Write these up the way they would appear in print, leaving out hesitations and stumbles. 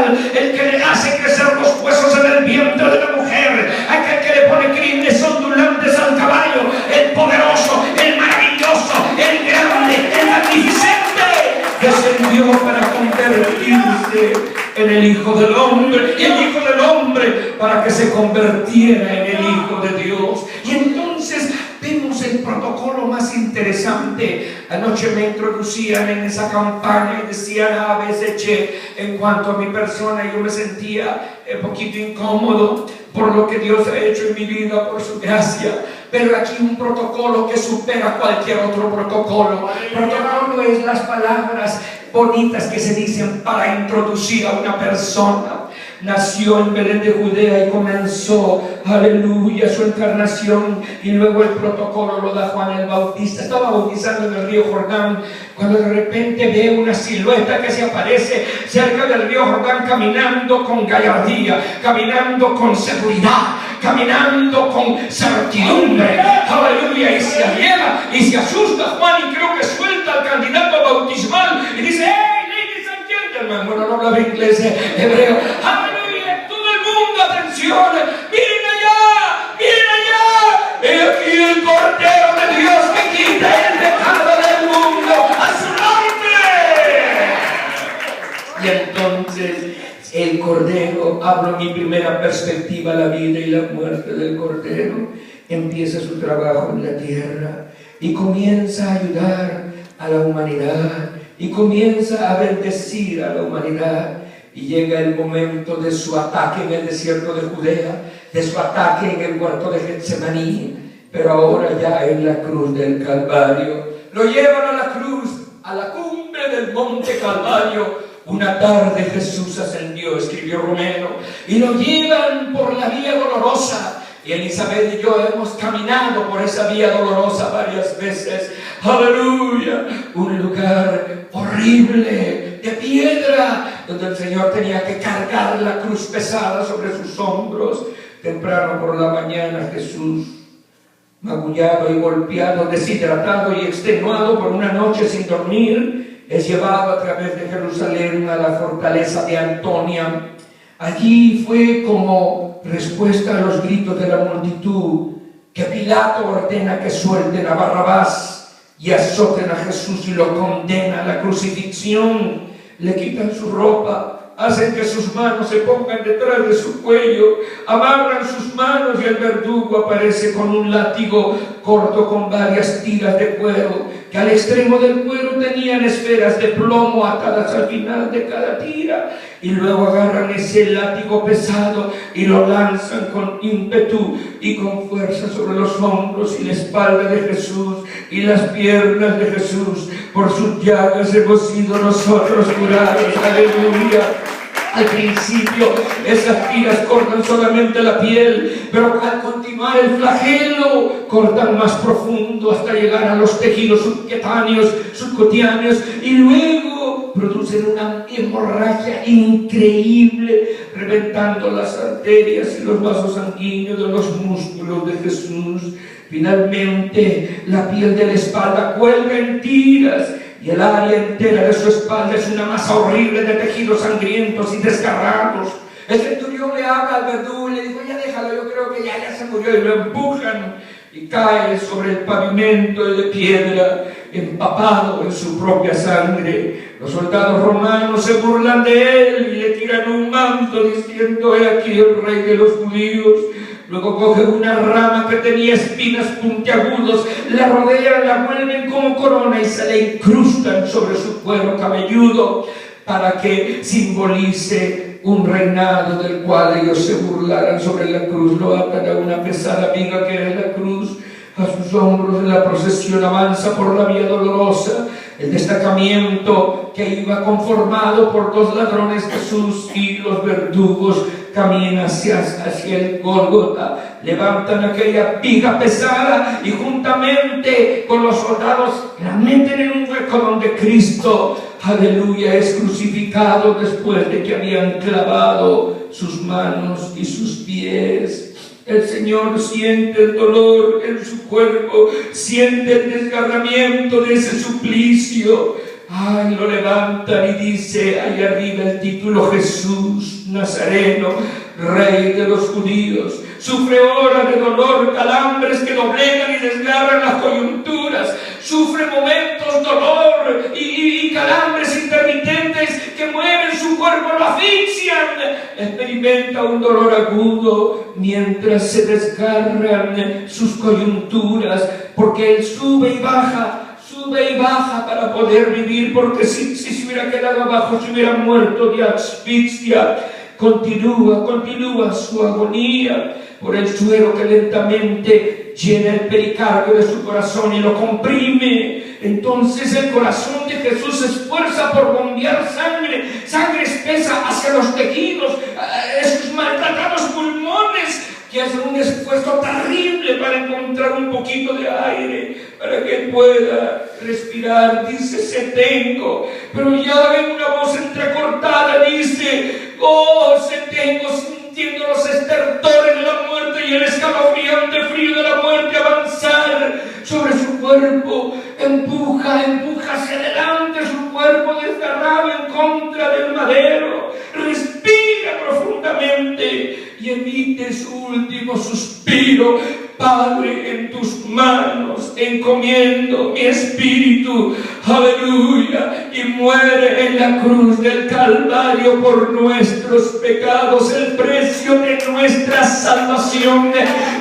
el que le hace crecer los huesos en el vientre de la mujer, aquel que le pone crines ondulantes al caballo, el poderoso, el maravilloso, el grande, el magnificente, descendió para convertirse en el Hijo del Hombre, y el Hijo del Hombre para que se convirtiera en el Hijo de Dios. Y entonces vemos el protocolo más interesante. Anoche me introducían en esa campaña y decían a veces, en cuanto a mi persona, yo me sentía un poquito incómodo por lo que Dios ha hecho en mi vida, por su gracia. Pero aquí un protocolo que supera cualquier otro protocolo. Protocolo es las palabras bonitas que se dicen para introducir a una persona. Nació en Belén de Judea y comenzó, aleluya, su encarnación, y luego el protocolo lo da Juan el Bautista. Estaba bautizando en el río Jordán cuando de repente ve una silueta que se aparece cerca del río Jordán, caminando con gallardía, caminando con seguridad, caminando con certidumbre, aleluya, y se aleja y se asusta Juan, y creo que suelta al candidato bautismal y dice: ¡Hey, ladies and gentlemen! Bueno, no hablaba inglés, hebreo. ¡Aleluya! Todo el mundo, atención, miren allá, miren allá, he aquí el Cordero de Dios que quita el pecado del mundo, a su nombre. Y entonces el Cordero, hablo mi primera perspectiva, la vida y la muerte del Cordero, empieza su trabajo en la tierra y comienza a ayudar a la humanidad y comienza a bendecir a la humanidad. Y llega el momento de su ataque en el desierto de Judea, de su ataque en el huerto de Getsemaní, pero ahora ya en la cruz del Calvario. Lo llevan a la cruz, a la cumbre del monte Calvario. Una tarde Jesús ascendió, escribió Romero, y lo llevan por la vía dolorosa. Y Elizabeth y yo hemos caminado por esa vía dolorosa varias veces. ¡Aleluya! Un lugar horrible, de piedra, donde el Señor tenía que cargar la cruz pesada sobre sus hombros. Temprano por la mañana Jesús, magullado y golpeado, deshidratado y extenuado por una noche sin dormir, es llevado a través de Jerusalén a la fortaleza de Antonia. Allí fue como respuesta a los gritos de la multitud que Pilato ordena que suelten a Barrabás y azoten a Jesús y lo condenan a la crucifixión. Le quitan su ropa, hacen que sus manos se pongan detrás de su cuello, amarran sus manos y el verdugo aparece con un látigo corto con varias tiras de cuero, que al extremo del cuero tenían esferas de plomo atadas al final de cada tira, y luego agarran ese látigo pesado y lo lanzan con ímpetu y con fuerza sobre los hombros y la espalda de Jesús y las piernas de Jesús. Por sus llagas hemos sido nosotros curados. Aleluya. Al principio esas tiras cortan solamente la piel, pero al continuar el flagelo cortan más profundo hasta llegar a los tejidos subcutáneos, y luego producen una hemorragia increíble, reventando las arterias y los vasos sanguíneos de los músculos de Jesús. Finalmente la piel de la espalda cuelga en tiras y el área entera de su espalda es una masa horrible de tejidos sangrientos y desgarrados. El centurión le habla al verdugo y le dijo: ya déjalo, yo creo que ya se murió, y lo empujan y cae sobre el pavimento de piedra, empapado en su propia sangre. Los soldados romanos se burlan de él y le tiran un manto diciendo: he aquí el rey de los judíos. Luego cogen una rama que tenía espinas puntiagudos, la rodean, la vuelven como corona y se la incrustan sobre su cuero cabelludo para que simbolice un reinado del cual ellos se burlaran. Sobre la cruz lo atan a una pesada viga que era la cruz. A sus hombros la procesión avanza por la vía dolorosa. El destacamento que iba conformado por dos ladrones, Jesús y los verdugos, camina hacia el Gólgota, levantan aquella viga pesada y juntamente con los soldados la meten en un hueco donde Cristo, aleluya, es crucificado después de que habían clavado sus manos y sus pies. El Señor siente el dolor en su cuerpo, siente el desgarramiento de ese suplicio, Ay, lo levantan y dice ahí arriba el título: Jesús Nazareno, Rey de los judíos. Sufre horas de dolor, calambres que doblegan y desgarran las coyunturas. Sufre momentos, dolor y calambres intermitentes que mueven su cuerpo, lo asfixian. Experimenta un dolor agudo mientras se desgarran sus coyunturas, porque él sube y baja para poder vivir, porque si se hubiera quedado abajo, se hubiera muerto de asfixia. Continúa su agonía por el suero que lentamente llena el pericardio de su corazón y lo comprime. Entonces el corazón de Jesús se esfuerza por bombear sangre espesa hacia los tejidos, esos maltratados pulmones, que hacen un esfuerzo terrible para encontrar un poquito de aire, para que pueda respirar. Dice: se tengo, pero ya en una voz entrecortada dice: oh, se tengo, sintiendo los estertores de la muerte y el escalofriante frío de la muerte avanzar sobre su cuerpo. Empuja hacia adelante su cuerpo desgarrado en contra del madero. Respira profundamente y emite su último suspiro: Padre, en tus manos encomiendo mi espíritu. Aleluya. Y muere en la cruz del Calvario por nuestros pecados. El precio de nuestra salvación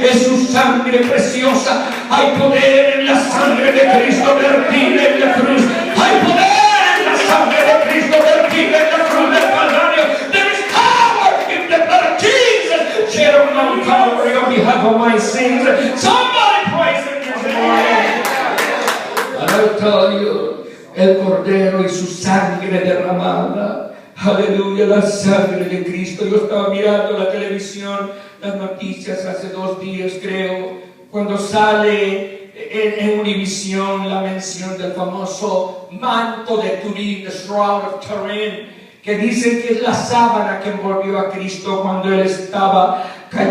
es su sangre preciosa. Hay poder en la sangre de Cristo vertida en la cruz. Hay poder en la sangre de Cristo vertida en la cruz del Calvario. There is power in the blood of Jesus. Shed on Calvary on behalf of my sins. Somebody praise him this morning. And I tell you, el Cordero y su sangre derramada. Aleluya, la sangre de Cristo. Yo estaba mirando la televisión, las noticias hace 2 días, creo, cuando sale en Univisión la mención del famoso manto de Turín, the Shroud of Turin, que dicen que es la sábana que envolvió a Cristo cuando él estaba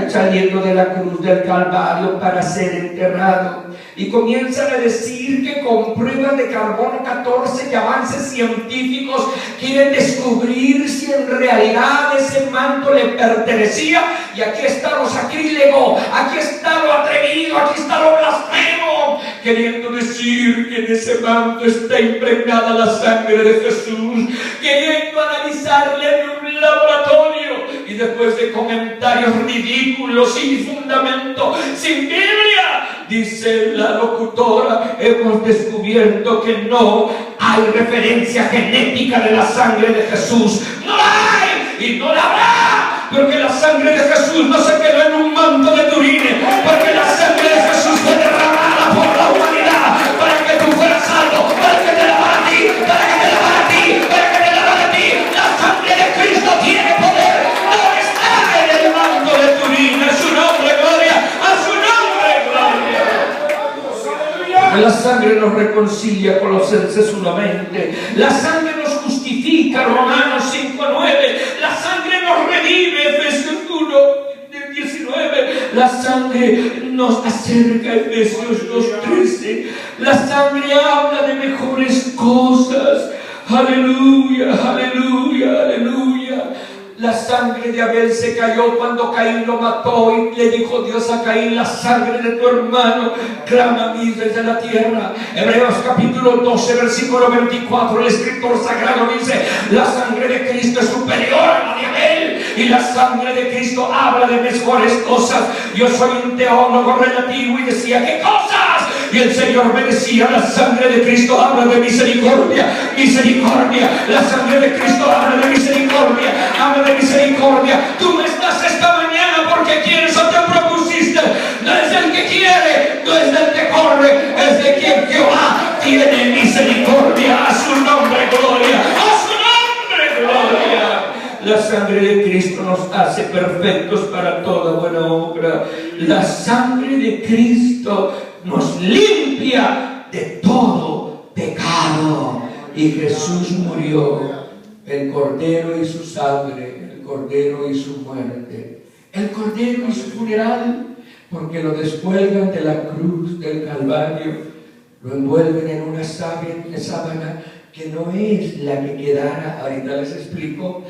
saliendo de la cruz del Calvario para ser enterrado. Y comienzan a decir que con pruebas de carbono 14 y avances científicos quieren descubrir si en realidad ese manto le pertenecía. Y aquí está lo sacrílego, aquí está lo atrevido, aquí está lo blasfemo, queriendo decir que en ese manto está impregnada la sangre de Jesús, queriendo analizarle en un laboratorio. Y después de comentarios ridículos, sin fundamento, sin Biblia, dice la locutora, hemos descubierto que no hay referencia genética de la sangre de Jesús. No la hay y no la habrá, porque la sangre de Jesús no se quedó en un manto de Turín, porque la sangre de Jesús fue derramada por la humanidad para que tú fueras salvo, para que te lavara a ti, para que te lavara a ti, para que te lavara a ti. La sangre de Cristo tiene poder. No está en el manto de Turín. A su nombre, gloria. A su nombre, gloria. La sangre nos reconcilia, Colosenses 1:20. La sangre nos justifica, Romanos 5:9. La sangre nos redime, Efesios 1:19. La sangre nos acerca, Efesios 2:13. La sangre habla de mejores cosas. Aleluya, aleluya, aleluya. La sangre de Abel se cayó cuando Caín lo mató y le dijo Dios a Caín: la sangre de tu hermano clama a mí desde la tierra. Hebreos capítulo 12 versículo 24, el escritor sagrado dice: la sangre de Cristo es superior a la de Abel, y la sangre de Cristo habla de mejores cosas. Yo soy un teólogo relativo y decía: ¿qué cosas? Y el Señor me decía: la sangre de Cristo habla de misericordia, misericordia. La sangre de Cristo habla de misericordia, habla de misericordia. Tú me estás esta mañana porque quieres o te propusiste. No es del que quiere, no es del que corre, es de quien Jehová tiene misericordia. A su nombre, gloria. A su nombre, gloria. La sangre de Cristo nos hace perfectos para toda buena obra. La sangre de Cristo nos limpia de todo pecado. Y Jesús murió, el Cordero y su sangre, el Cordero y su muerte, el Cordero y su funeral, porque lo descuelgan de la cruz del Calvario, lo envuelven en una sábana que no es la que quedara, ahorita les explico,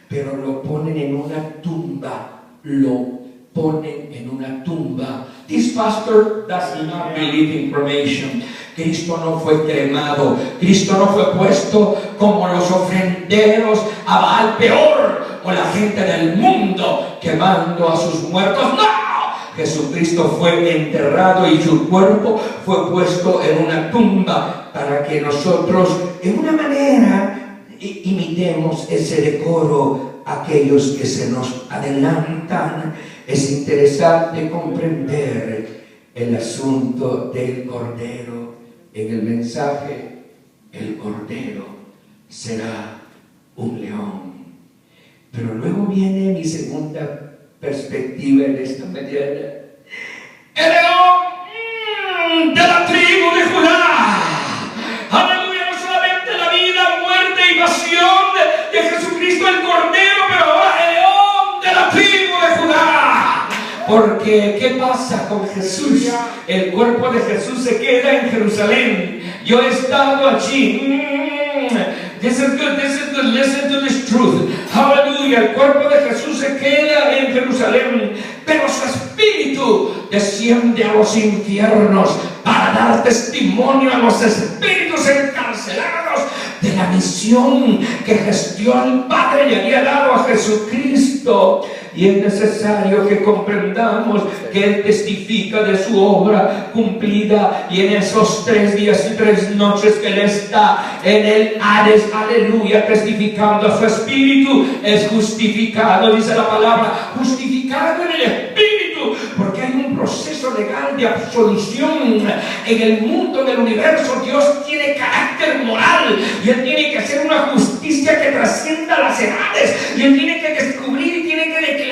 pero lo ponen en una tumba, lo ponen en una tumba. This pastor does not believe in cremation. Cristo no fue cremado, Cristo no fue puesto como los ofrenderos a Baal peor, o la gente del mundo quemando a sus muertos. ¡No! Jesucristo fue enterrado y su cuerpo fue puesto en una tumba para que nosotros, en una manera, imitemos ese decoro a aquellos que se nos adelantan. Es interesante comprender el asunto del Cordero. En el mensaje, el Cordero será un león. Pero luego viene mi segunda perspectiva en esta mañana. El león de la tribu de Judá. Aleluya, no solamente la vida, muerte y pasión de Jesucristo el Cordero, pero ahora el león de la tribu de Judá. Porque, ¿qué pasa con Jesús? El cuerpo de Jesús se queda en Jerusalén. Yo he estado allí. This is good, listen to this truth. Aleluya, el cuerpo de Jesús se queda en Jerusalén, pero su espíritu desciende a los infiernos para dar testimonio a los espíritus encarcelados de la misión que gestión el Padre le había dado a Jesucristo. Y es necesario que comprendamos que Él testifica de su obra cumplida, y en esos 3 días y 3 noches que Él está en el Hades, aleluya, testificando a su espíritu, es justificado, dice la palabra, justificado en el espíritu, porque hay un proceso legal de absolución en el mundo, en el universo. Dios tiene carácter moral y Él tiene que hacer una justicia que trascienda las edades, y Él tiene que descubrir y tiene que declarar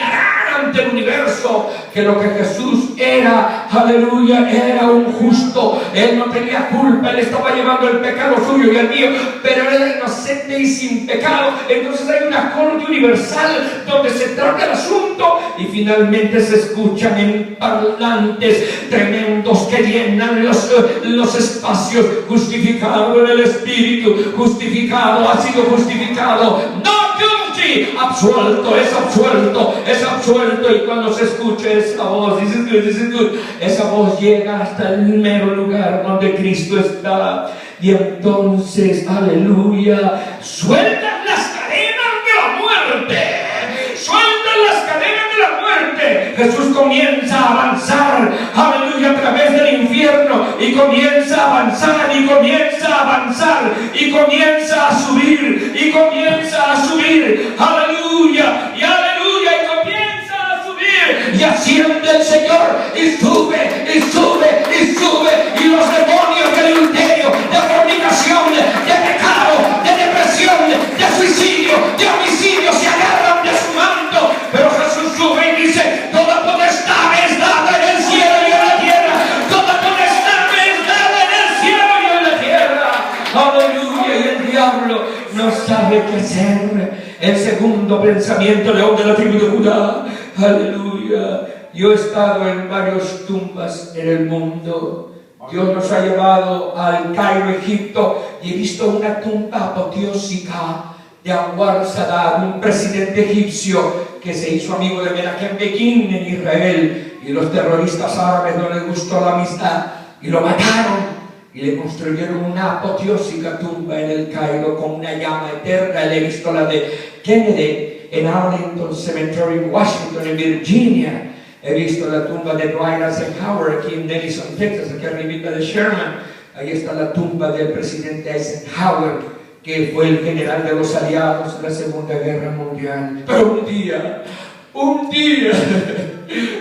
ante el universo que lo que Jesús era, aleluya, era un justo. Él no tenía culpa, Él estaba llevando el pecado suyo y el mío, pero Él era inocente y sin pecado. Entonces hay una corte universal donde se trata el asunto, y finalmente se escuchan en parlantes tremendos que llenan los espacios. Justificado en el Espíritu, justificado, ha sido justificado, no guilty, absuelto, es absuelto, es absuelto. Y cuando se escucha esa voz, this is good, esa voz llega hasta el mero lugar donde Cristo está, y entonces, aleluya, sueltan las cadenas de la muerte, sueltan las cadenas de la muerte. Jesús comienza a avanzar, aleluya, a través del infierno, y comienza a avanzar, y comienza a avanzar, y comienza a subir, y comienza a subir, aleluya, y aleluya, y comienza a subir, y asciende el Señor, y sube, y sube, y sube, y los demonios del adulterio, de fornicación, de pecado, de depresión, de suicidio, de homicidio, se agarran de su manto. Pero Jesús sube y dice: toda potestad es dada en el cielo y en la tierra, toda potestad es dada en el cielo y en la tierra. Aleluya. Y el diablo no sabe qué hacer. El segundo pensamiento, león de la tribu de Judá. Aleluya. Yo he estado en varias tumbas en el mundo. Dios nos ha llevado al Cairo, Egipto, y he visto una tumba apoteósica de Anwar Sadat, un presidente egipcio que se hizo amigo de Menachem Begin en Israel, y los terroristas árabes no les gustó la amistad y lo mataron, y le construyeron una apoteósica tumba en el Cairo con una llama eterna. Le he visto la de Kennedy en Arlington Cemetery en Washington, en Virginia. He visto la tumba de Dwight Eisenhower aquí en Denison, Texas, aquí arriba de Sherman. Ahí está la tumba del presidente Eisenhower, que fue el general de los aliados en la Segunda Guerra Mundial. Pero un día,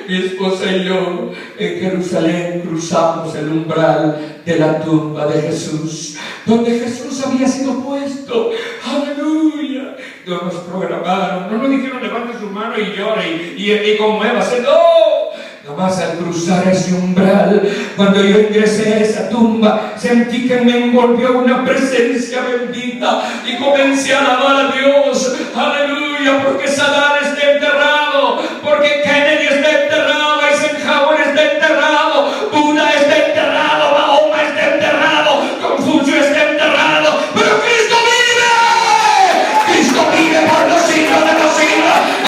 mi esposa y yo en Jerusalén cruzamos el umbral de la tumba de Jesús, donde Jesús había sido puesto. ¡Aleluya! No nos programaron, no nos dijeron levante su mano y llore y conmuévase. ¡No! Nomás al cruzar ese umbral, cuando yo ingresé a esa tumba, sentí que me envolvió una presencia bendita y comencé a alabar a Dios. ¡Aleluya! Porque Saddam está enterrado, porque